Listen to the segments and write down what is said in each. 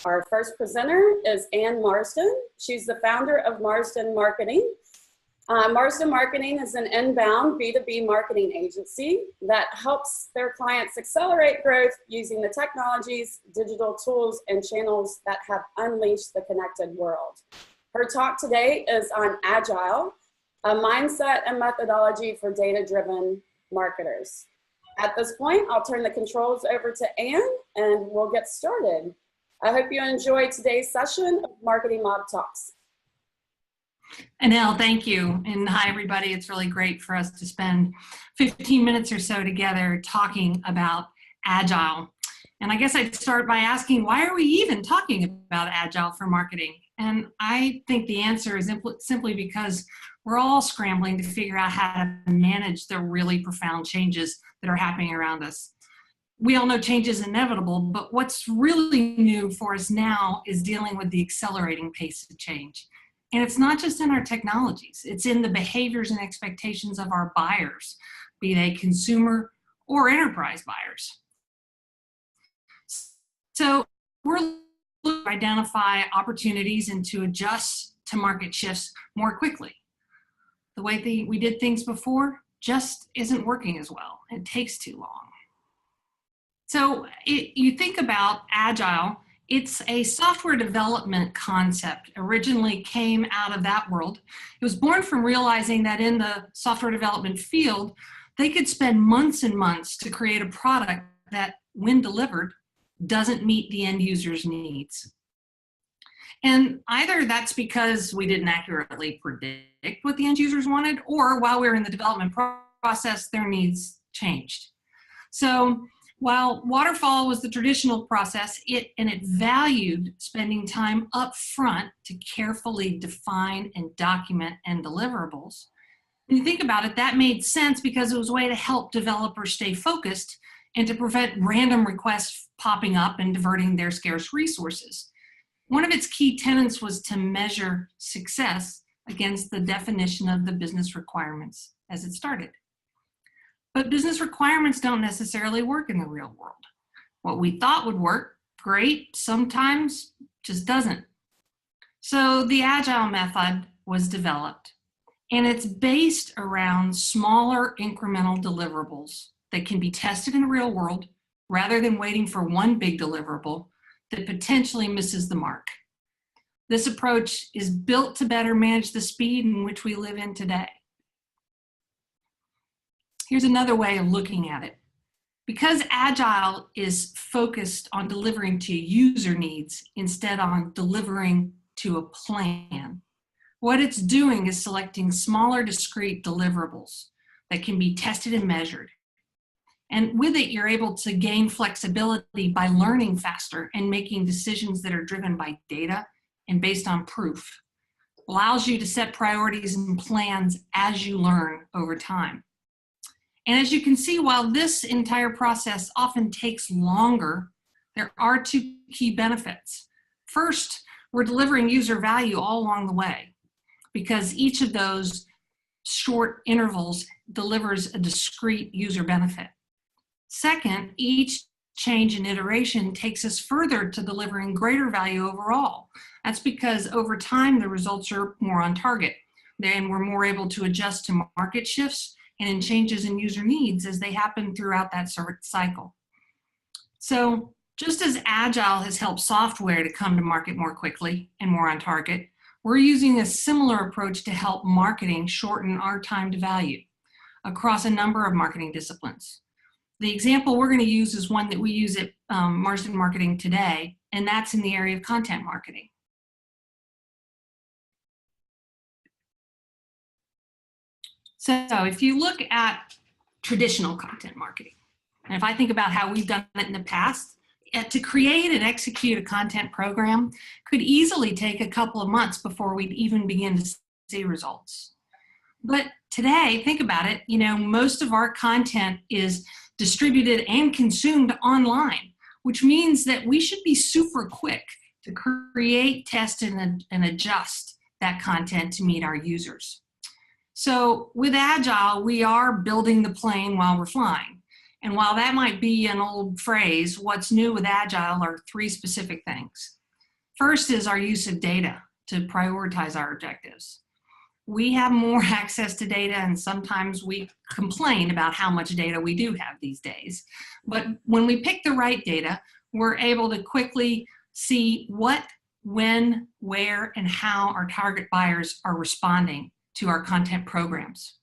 Our first presenter is Ann Marsden. She's the founder of Marsden Marketing. Marsden Marketing is an inbound B2B marketing agency that helps their clients accelerate growth using the technologies, digital tools, and channels that have unleashed the connected world. Her talk today is on Agile, a mindset and methodology for data-driven marketers. At this point, I'll turn the controls over to Ann and we'll get started. I hope you enjoyed today's session of Marketing Mob Talks. Anel, thank you. And hi, everybody. It's really great for us to spend 15 minutes or so together talking about Agile. And I guess I'd start by asking, why are we even talking about Agile for marketing? And I think the answer is simply because we're all scrambling to figure out how to manage the really profound changes that are happening around us. We all know change is inevitable, but what's really new for us now is dealing with the accelerating pace of change. And it's not just in our technologies, it's in the behaviors and expectations of our buyers, be they consumer or enterprise buyers. So we're looking to identify opportunities and to adjust to market shifts more quickly. The way we did things before just isn't working as well. It takes too long. So you think about Agile, it's a software development concept. Originally came out of that world. It was born from realizing that in the software development field, they could spend months and months to create a product that, when delivered, doesn't meet the end user's needs. And either that's because we didn't accurately predict what the end users wanted, or while we were in the development process, their needs changed. So while waterfall was the traditional process, it valued spending time up front to carefully define and document end deliverables. When you think about it, that made sense because it was a way to help developers stay focused and to prevent random requests popping up and diverting their scarce resources. One of its key tenets was to measure success against the definition of the business requirements as it started. But business requirements don't necessarily work in the real world. What we thought would work great sometimes just doesn't. So the Agile method was developed, and it's based around smaller incremental deliverables that can be tested in the real world rather than waiting for one big deliverable that potentially misses the mark. This approach is built to better manage the speed in which we live in today. Here's another way of looking at it. Because Agile is focused on delivering to user needs instead on delivering to a plan, what it's doing is selecting smaller discrete deliverables that can be tested and measured. And with it, you're able to gain flexibility by learning faster and making decisions that are driven by data and based on proof. Allows you to set priorities and plans as you learn over time. And as you can see, while this entire process often takes longer, there are two key benefits. First, we're delivering user value all along the way because each of those short intervals delivers a discrete user benefit. Second, each change and iteration takes us further to delivering greater value overall. That's because over time, the results are more on target. Then we're more able to adjust to market shifts and in changes in user needs as they happen throughout that cycle. So just as Agile has helped software to come to market more quickly and more on target, we're using a similar approach to help marketing shorten our time to value across a number of marketing disciplines. The example we're going to use is one that we use at Marsden Marketing today, and that's in the area of content marketing. So if you look at traditional content marketing, and if I think about how we've done it in the past, to create and execute a content program could easily take a couple of months before we'd even begin to see results. But today, think about it, most of our content is distributed and consumed online, which means that we should be super quick to create, test, and adjust that content to meet our users. So with Agile, we are building the plane while we're flying. And while that might be an old phrase, what's new with Agile are three specific things. First is our use of data to prioritize our objectives. We have more access to data, and sometimes we complain about how much data we do have these days. But when we pick the right data, we're able to quickly see what, when, where, and how our target buyers are responding to our content programs.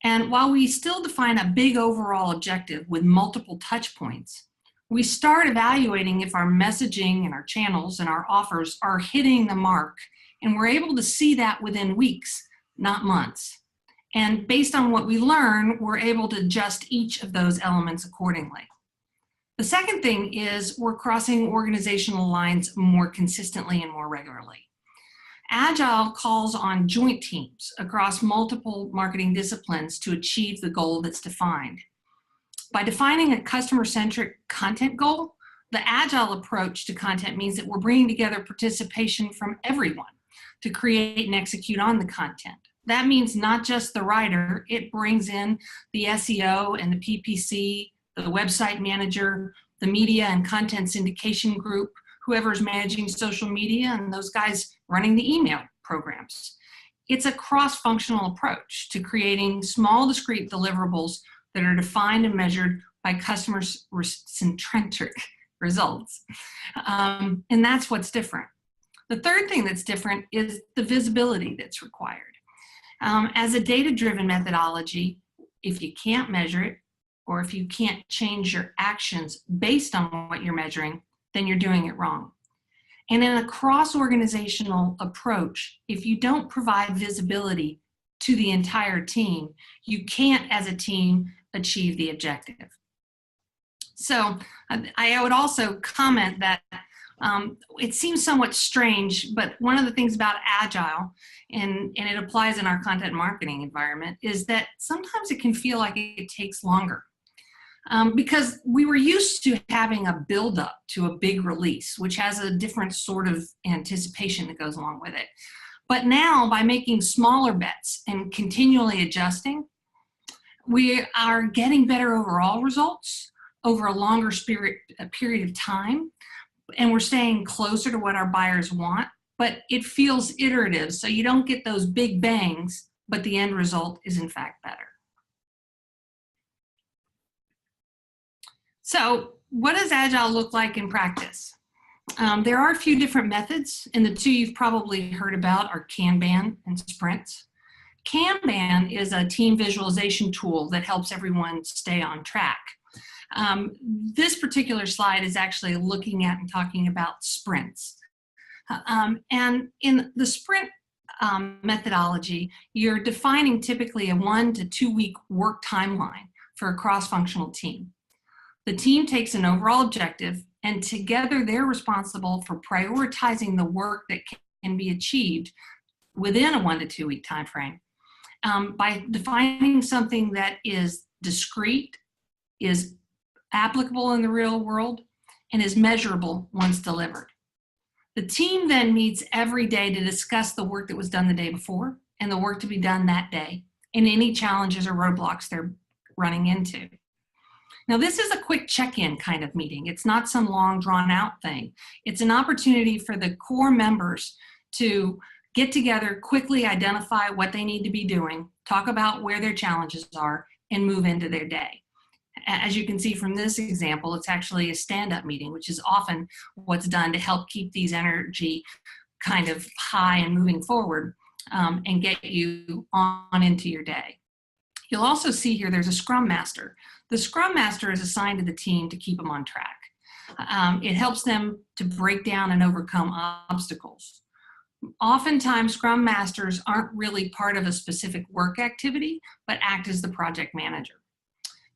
And while we still define a big overall objective with multiple touch points, we start evaluating if our messaging and our channels and our offers are hitting the mark, and we're able to see that within weeks, not months. And based on what we learn, we're able to adjust each of those elements accordingly. The second thing is we're crossing organizational lines more consistently and more regularly. Agile calls on joint teams across multiple marketing disciplines to achieve the goal that's defined. By defining a customer-centric content goal, the Agile approach to content means that we're bringing together participation from everyone to create and execute on the content. That means not just the writer, it brings in the SEO and the PPC, the website manager, the media and content syndication group, whoever's managing social media, and those guys running the email programs. It's a cross-functional approach to creating small, discrete deliverables that are defined and measured by customer-centric results. And that's what's different. The third thing that's different is the visibility that's required. As a data-driven methodology, if you can't measure it, or if you can't change your actions based on what you're measuring, then you're doing it wrong. And in a cross-organizational approach, if you don't provide visibility to the entire team, you can't, as a team, achieve the objective. So I would also comment that it seems somewhat strange, but one of the things about Agile, and it applies in our content marketing environment, is that sometimes it can feel like it takes longer. Because we were used to having a build-up to a big release, which has a different sort of anticipation that goes along with it. But now, by making smaller bets and continually adjusting, we are getting better overall results over a longer period of time, and we're staying closer to what our buyers want, but it feels iterative, so you don't get those big bangs, but the end result is in fact better. So what does Agile look like in practice? There are a few different methods, and the two you've probably heard about are Kanban and sprints. Kanban is a team visualization tool that helps everyone stay on track. This particular slide is actually looking at and talking about sprints. And in the sprint methodology, you're defining typically a 1 to 2 week work timeline for a cross-functional team. The team takes an overall objective, and together they're responsible for prioritizing the work that can be achieved within a 1 to 2 week time frame by defining something that is discrete, is applicable in the real world, and is measurable once delivered. The team then meets every day to discuss the work that was done the day before and the work to be done that day, and any challenges or roadblocks they're running into. Now, this is a quick check-in kind of meeting. It's not some long, drawn-out thing. It's an opportunity for the core members to get together, quickly identify what they need to be doing, talk about where their challenges are, and move into their day. As you can see from this example, it's actually a stand-up meeting, which is often what's done to help keep these energy kind of high and moving forward and get you on into your day. You'll also see here there's a Scrum Master. The Scrum Master is assigned to the team to keep them on track. It helps them to break down and overcome obstacles. Oftentimes, Scrum Masters aren't really part of a specific work activity, but act as the project manager.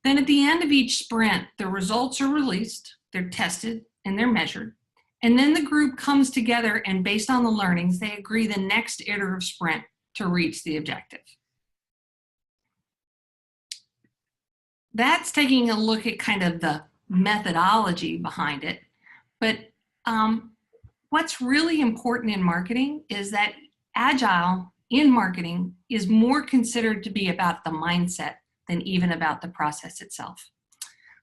Then at the end of each sprint, the results are released, they're tested, and they're measured. And then the group comes together, and based on the learnings, they agree the next iterative sprint to reach the objective. That's taking a look at kind of the methodology behind it. But what's really important in marketing is that Agile in marketing is more considered to be about the mindset than even about the process itself.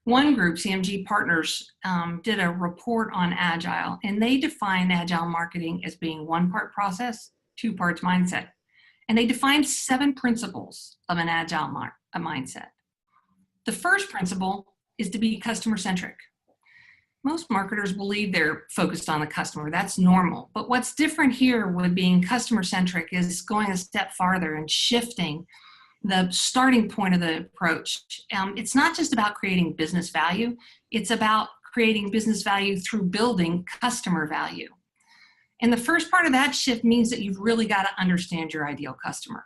One group, CMG Partners, did a report on Agile, and they defined Agile marketing as being 1 part process, 2 parts mindset. And they defined 7 principles of an Agile mindset. The first principle is to be customer-centric. Most marketers believe they're focused on the customer. That's normal. But what's different here with being customer-centric is going a step farther and shifting the starting point of the approach. It's not just about creating business value. It's about creating business value through building customer value. And the first part of that shift means that you've really got to understand your ideal customer.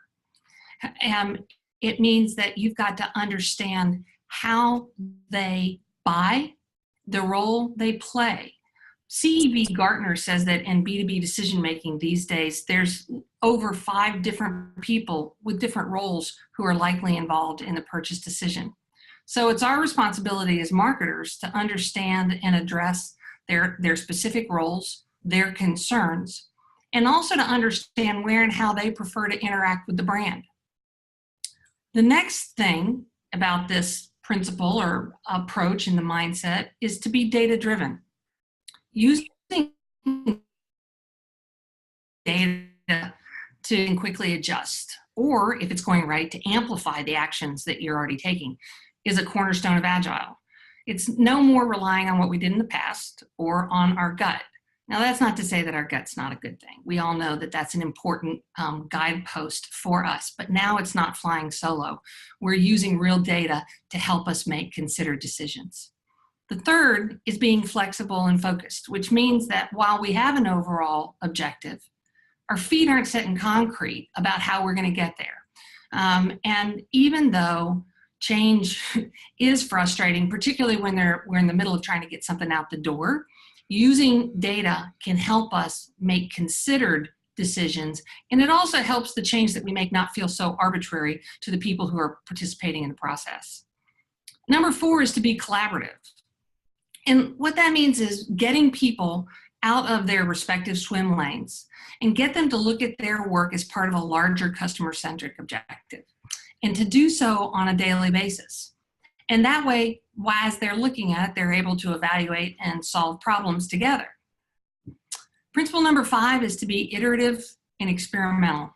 It means that you've got to understand how they buy, the role they play. CEB Gartner says that in B2B decision making these days, there's over 5 different people with different roles who are likely involved in the purchase decision. So it's our responsibility as marketers to understand and address their specific roles, their concerns, and also to understand where and how they prefer to interact with the brand. The next thing about this principle or approach in the mindset is to be data-driven. Using data to quickly adjust, or if it's going right, to amplify the actions that you're already taking, is a cornerstone of Agile. It's no more relying on what we did in the past or on our gut. Now, that's not to say that our gut's not a good thing. We all know that that's an important guidepost for us, but now it's not flying solo. We're using real data to help us make considered decisions. The third is being flexible and focused, which means that while we have an overall objective, our feet aren't set in concrete about how we're going to get there. And even though change is frustrating, particularly when we're in the middle of trying to get something out the door, using data can help us make considered decisions, and it also helps the change that we make not feel so arbitrary to the people who are participating in the process. Number 4 is to be collaborative. And what that means is getting people out of their respective swim lanes and get them to look at their work as part of a larger customer-centric objective, and to do so on a daily basis. And that way, as they're looking at it, they're able to evaluate and solve problems together. Principle number 5 is to be iterative and experimental.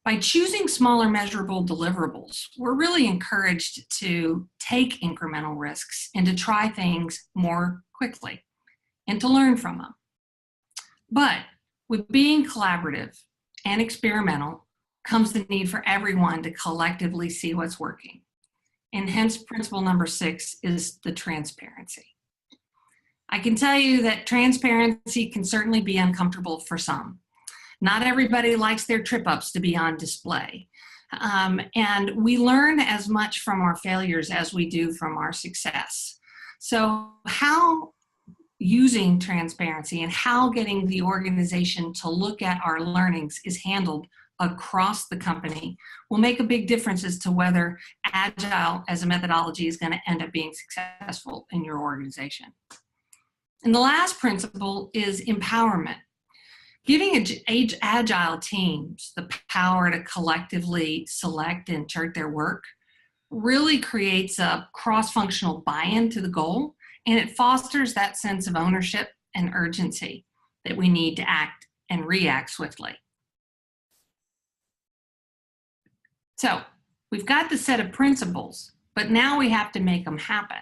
By choosing smaller measurable deliverables, we're really encouraged to take incremental risks and to try things more quickly and to learn from them. But with being collaborative and experimental comes the need for everyone to collectively see what's working. And hence principle number 6 is the transparency. I can tell you that transparency can certainly be uncomfortable for some. Not everybody likes their trip-ups to be on display. And we learn as much from our failures as we do from our success. So how using transparency and how getting the organization to look at our learnings is handled across the company will make a big difference as to whether Agile as a methodology is going to end up being successful in your organization. And the last principle is empowerment. Giving Agile teams the power to collectively select and chart their work really creates a cross-functional buy-in to the goal, and it fosters that sense of ownership and urgency that we need to act and react swiftly. So we've got the set of principles, but now we have to make them happen.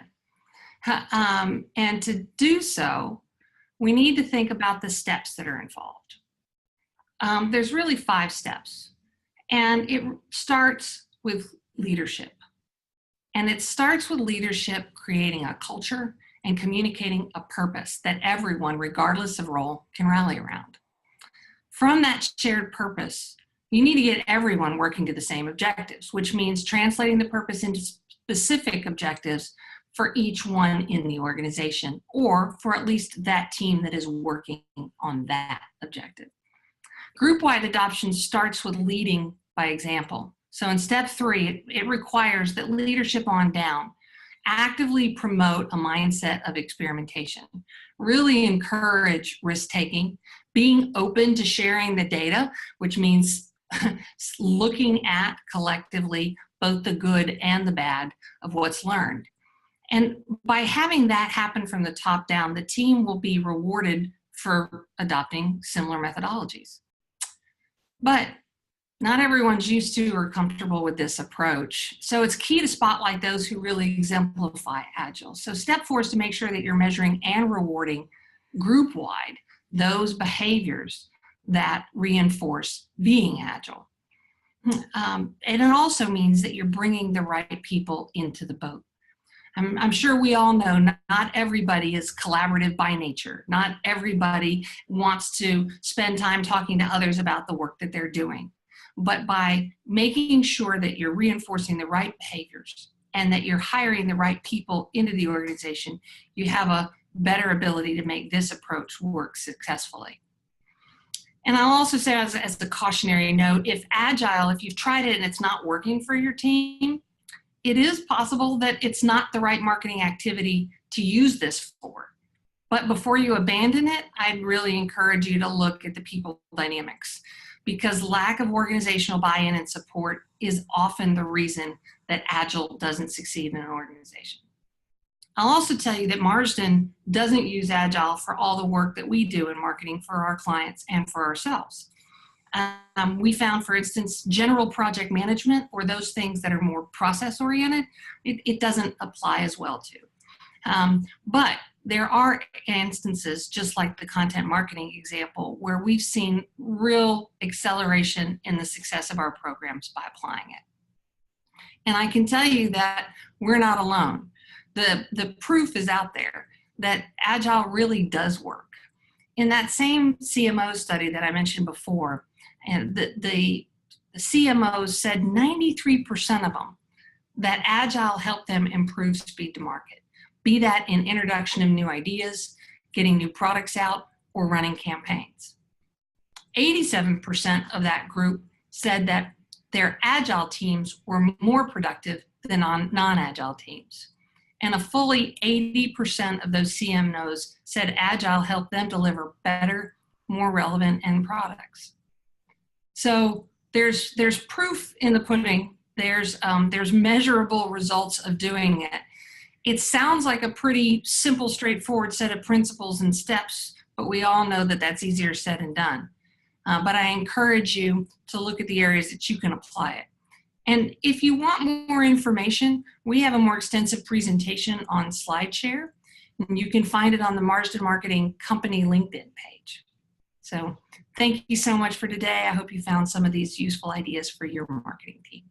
And to do so, we need to think about the steps that are involved. There's really 5 steps, and it starts with leadership. And it starts with leadership creating a culture and communicating a purpose that everyone, regardless of role, can rally around. From that shared purpose, you need to get everyone working to the same objectives, which means translating the purpose into specific objectives for each one in the organization, or for at least that team that is working on that objective. Group-wide adoption starts with leading by example. So in step 3, it requires that leadership on down actively promote a mindset of experimentation, really encourage risk-taking, being open to sharing the data, which means looking at collectively both the good and the bad of what's learned. And by having that happen from the top down, the team will be rewarded for adopting similar methodologies. But not everyone's used to or comfortable with this approach. So it's key to spotlight those who really exemplify Agile. So step 4 is to make sure that you're measuring and rewarding group-wide those behaviors that reinforce being Agile. And it also means that you're bringing the right people into the boat. I'm sure we all know not everybody is collaborative by nature. Not everybody wants to spend time talking to others about the work that they're doing. But by making sure that you're reinforcing the right behaviors and that you're hiring the right people into the organization, you have a better ability to make this approach work successfully. And I'll also say as the cautionary note, if you've tried it and it's not working for your team, it is possible that it's not the right marketing activity to use this for. But before you abandon it, I'd really encourage you to look at the people dynamics, because lack of organizational buy-in and support is often the reason that Agile doesn't succeed in an organization. I'll also tell you that Marsden doesn't use Agile for all the work that we do in marketing for our clients and for ourselves. We found, for instance, general project management, or those things that are more process-oriented, it doesn't apply as well to. But there are instances, just like the content marketing example, where we've seen real acceleration in the success of our programs by applying it. And I can tell you that we're not alone. The proof is out there that Agile really does work. In that same CMO study that I mentioned before, and the CMOs said 93% of them that Agile helped them improve speed to market, be that in introduction of new ideas, getting new products out, or running campaigns. 87% of that group said that their Agile teams were more productive than non-Agile teams. And a fully 80% of those CMOs said Agile helped them deliver better, more relevant end products. So there's proof in the pudding. There's measurable results of doing it. It sounds like a pretty simple, straightforward set of principles and steps, but we all know that that's easier said than done. But I encourage you to look at the areas that you can apply it. And if you want more information, we have a more extensive presentation on SlideShare, and you can find it on the Marsden Marketing Company LinkedIn page. So thank you so much for today. I hope you found some of these useful ideas for your marketing team.